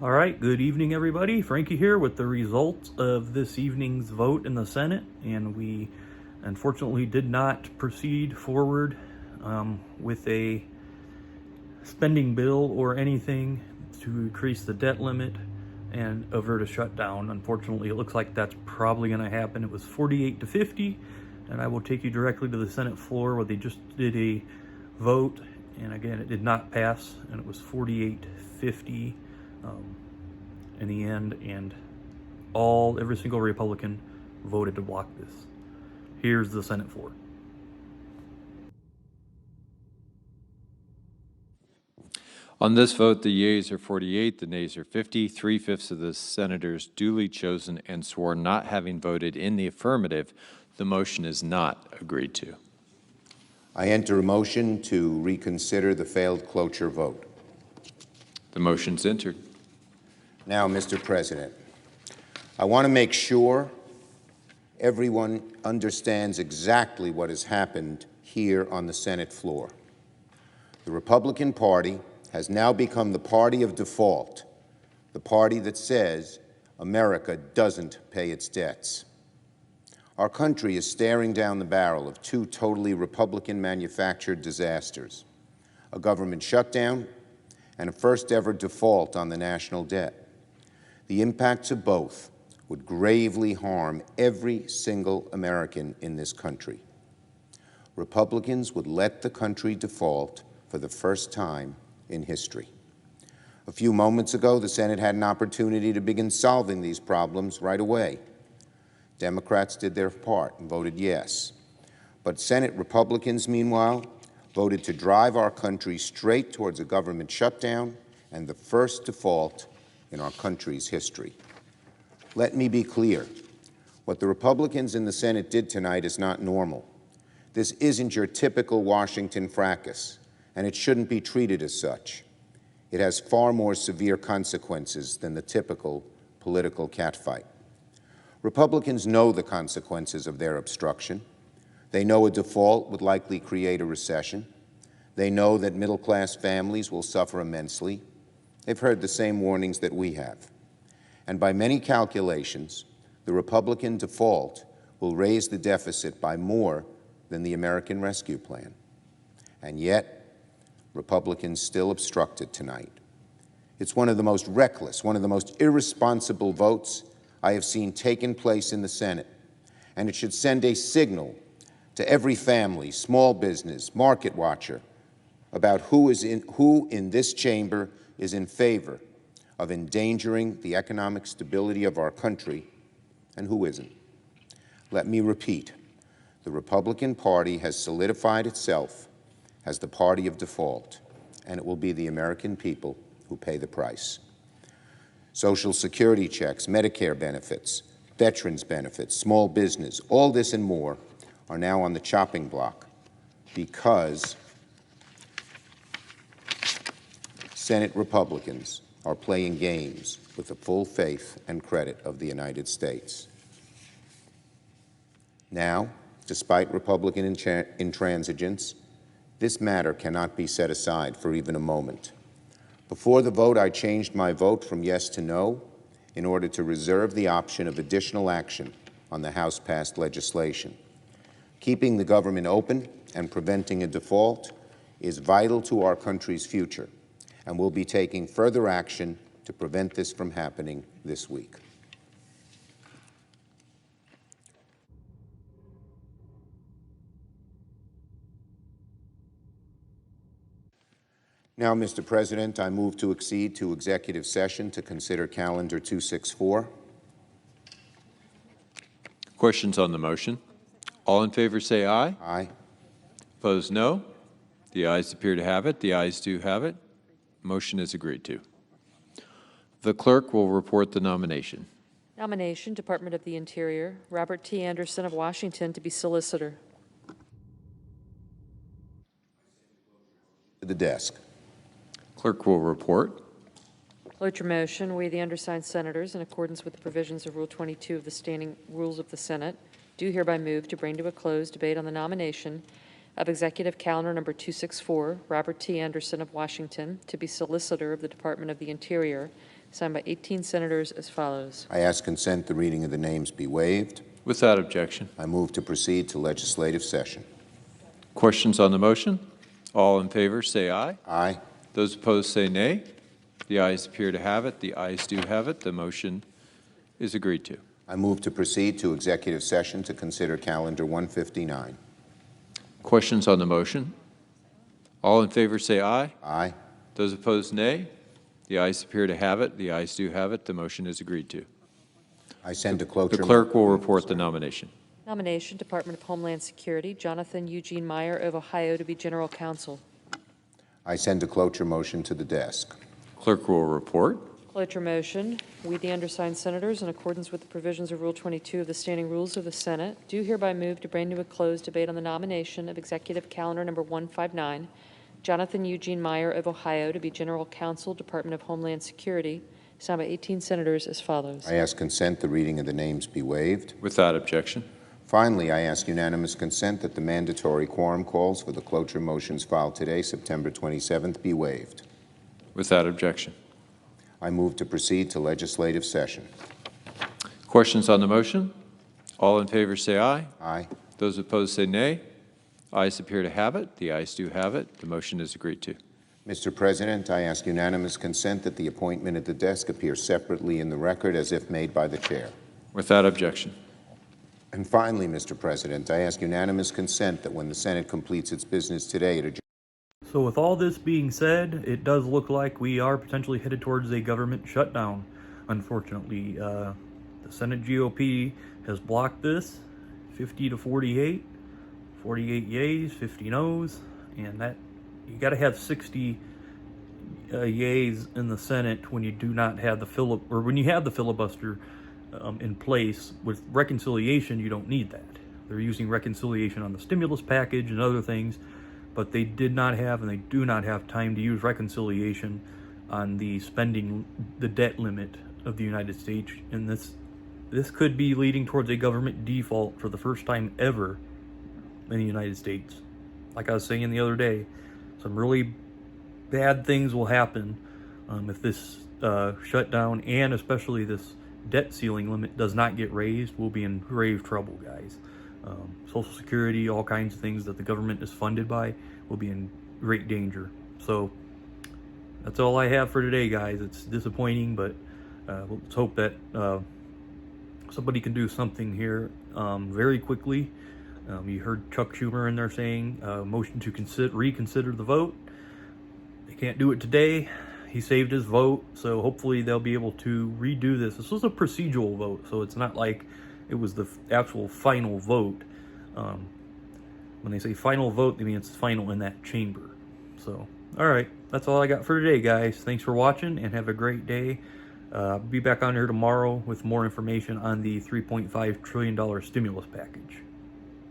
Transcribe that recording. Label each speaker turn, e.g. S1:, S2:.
S1: All right, good evening, everybody. Frankie here with the results of this evening's vote in the Senate, and we unfortunately did not proceed forward with a spending bill or anything to increase the debt limit and avert a shutdown. Unfortunately, it looks like that's probably going to happen. It was 48 to 50, and I will take you directly to the Senate floor where they just did a vote, and again, it did not pass, and it was 48-50 in the end, and every single Republican voted to block this. Here's the Senate floor.
S2: On this vote, the yeas are 48, the nays are 50. 3/5 of the senators duly chosen and sworn not having voted in the affirmative, the motion is not agreed to.
S3: I enter a motion to reconsider the failed cloture vote.
S2: The motion's entered.
S3: Now, Mr. President, I want to make sure everyone understands exactly what has happened here on the Senate floor. The Republican Party has now become the party of default, the party that says America doesn't pay its debts. Our country is staring down the barrel of two totally Republican-manufactured disasters, a government shutdown and a first-ever default on the national debt. The impacts of both would gravely harm every single American in this country. Republicans would let the country default for the first time in history. A few moments ago, the Senate had an opportunity to begin solving these problems right away. Democrats did their part and voted yes. But Senate Republicans, meanwhile, voted to drive our country straight towards a government shutdown and the first default in our country's history. Let me be clear. What the Republicans in the Senate did tonight is not normal. This isn't your typical Washington fracas, and it shouldn't be treated as such. It has far more severe consequences than the typical political catfight. Republicans know the consequences of their obstruction. They know a default would likely create a recession. They know that middle-class families will suffer immensely. They've heard the same warnings that we have. And by many calculations, the Republican default will raise the deficit by more than the American Rescue Plan. And yet, Republicans still obstructed tonight. It's one of the most reckless, one of the most irresponsible votes I have seen taken place in the Senate. And it should send a signal to every family, small business, market watcher about who in this chamber is in favor of endangering the economic stability of our country and who isn't. Let me repeat, the Republican Party has solidified itself as the party of default, and it will be the American people who pay the price. Social Security checks, Medicare benefits, veterans benefits, small business, all this and more are now on the chopping block because Senate Republicans are playing games with the full faith and credit of the United States. Now, despite Republican intransigence, this matter cannot be set aside for even a moment. Before the vote, I changed my vote from yes to no in order to reserve the option of additional action on the House-passed legislation. Keeping the government open and preventing a default is vital to our country's future, and we'll be taking further action to prevent this from happening this week. Now, Mr. President, I move to accede to executive session to consider Calendar 264.
S2: Questions on the motion? All in favor say aye.
S3: Aye.
S2: Opposed, no. The ayes appear to have it. The ayes do have it. Motion is agreed to. The clerk will report the nomination.
S4: Nomination, Department of the Interior, Robert T. Anderson of Washington to be Solicitor.
S3: To the desk.
S2: Clerk will report.
S4: Cloture motion, we, the undersigned senators, in accordance with the provisions of Rule 22 of the Standing Rules of the Senate, do hereby move to bring to a close debate on the nomination of Executive Calendar Number 264, Robert T. Anderson of Washington, to be Solicitor of the Department of the Interior, signed by 18 senators as follows.
S3: I ask consent the reading of the names be waived.
S2: Without objection.
S3: I move to proceed to legislative session.
S2: Questions on the motion? All in favor, say aye.
S3: Aye.
S2: Those opposed, say nay. The ayes appear to have it. The ayes do have it. The motion is agreed to.
S3: I move to proceed to executive session to consider Calendar 159.
S2: Questions on the motion? All in favor, say aye.
S3: Aye.
S2: Those opposed, nay. The ayes appear to have it. The ayes do have it. The motion is agreed to.
S3: I send to
S2: The
S3: cloture.
S2: clerk will report the nomination.
S4: Nomination, Department of Homeland Security, Jonathan Eugene Meyer of Ohio to be General Counsel.
S3: I send a cloture motion to the desk.
S2: Clerk will report.
S4: Cloture motion, we, the undersigned senators, in accordance with the provisions of Rule 22 of the Standing Rules of the Senate, do hereby move to bring to a close debate on the nomination of Executive Calendar Number 159, Jonathan Eugene Meyer of Ohio to be General Counsel, Department of Homeland Security, signed by 18 senators as follows.
S3: I ask consent the reading of the names be waived.
S2: Without objection.
S3: Finally, I ask unanimous consent that the mandatory quorum calls for the cloture motions filed today, September 27th, be waived.
S2: Without objection.
S3: I move to proceed to legislative session.
S2: Questions on the motion? All in favor, say aye.
S3: Aye.
S2: Those opposed, say nay. Ayes appear to have it. The ayes do have it. The motion is agreed to.
S3: Mr. President, I ask unanimous consent that the appointment at the desk appear separately in the record as if made by the chair.
S2: Without objection.
S3: And finally, Mr. President, I ask unanimous consent that when the Senate completes its business today, it adjourns.
S1: So with all this being said, it does look like we are potentially headed towards a government shutdown. Unfortunately, the Senate GOP has blocked this 50 to 48, 48 yays, 50 noes, and that you got to have 60 yays in the Senate when you do not have the when you have the filibuster in place. With reconciliation, you don't need that. They're using reconciliation on the stimulus package and other things, but they did not have and they do not have time to use reconciliation on the debt limit of the United States. And this could be leading towards a government default for the first time ever in the United States. Like I was saying the other day, some really bad things will happen if this shutdown and especially this debt ceiling limit does not get raised. We'll be in grave trouble, guys. Social Security, all kinds of things that the government is funded by will be in great danger. So that's all I have for today, guys. It's disappointing, but let's hope that somebody can do something here very quickly. You heard Chuck Schumer in there saying motion to reconsider the vote. They can't do it today. He saved his vote, so hopefully they'll be able to redo this. This was a procedural vote, so it's not like it was the actual final vote. When they say final vote, they mean it's final in that chamber. So, all right, that's all I got for today, guys. Thanks for watching, and have a great day. I'll be back on here tomorrow with more information on the $3.5 trillion stimulus package.